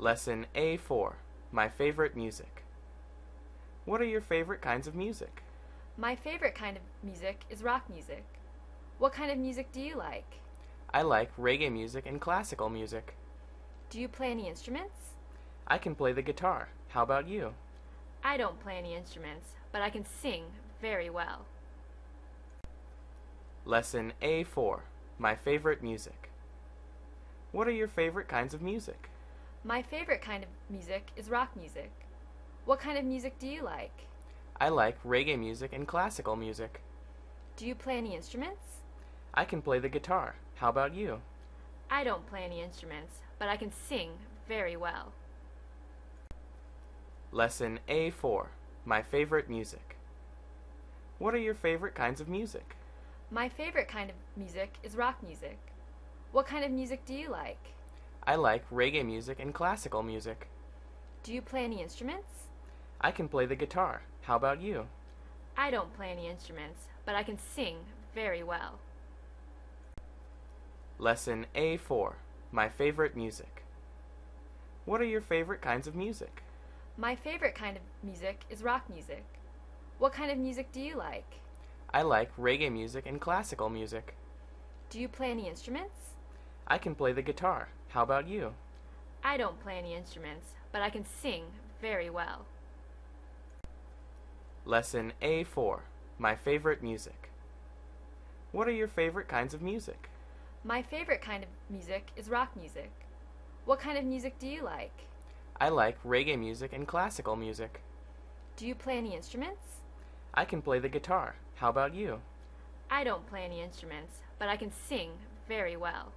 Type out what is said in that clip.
Lesson A4, My Favorite Music. What are your favorite kinds of music? My favorite kind of music is rock music. What kind of music do you like? I like reggae music and classical music. Do you play any instruments? I can play the guitar. How about you? I don't play any instruments, but I can sing very well. Lesson A4, My Favorite Music. What are your favorite kinds of music? My favorite kind of music is rock music. What kind of music do you like? I like reggae music and classical music. Do you play any instruments? I can play the guitar. How about you? I don't play any instruments, but I can sing very well. Lesson A4, My Favorite Music. What are your favorite kinds of music? My favorite kind of music is rock music. What kind of music do you like? I like reggae music and classical music. Do you play any instruments? I can play the guitar. How about you? I don't play any instruments, but I can sing very well. Lesson A4, My Favorite Music. What are your favorite kinds of music? My favorite kind of music is rock music. What kind of music do you like? I like reggae music and classical music. Do you play any instruments? I can play the guitar. How about you? I don't play any instruments, but I can sing very well. Lesson A4, My Favorite Music. What are your favorite kinds of music? My favorite kind of music is rock music. What kind of music do you like? I like reggae music and classical music. Do you play any instruments? I can play the guitar. How about you? I can play the guitar. How about you? I don't play any instruments, but I can sing very well. Lesson A4, My Favorite Music. What are your favorite kinds of music? My favorite kind of music is rock music. What kind of music do you like? I like reggae music and classical music. Do you play any instruments? I can play the guitar. How about you? I don't play any instruments, but I can sing very well.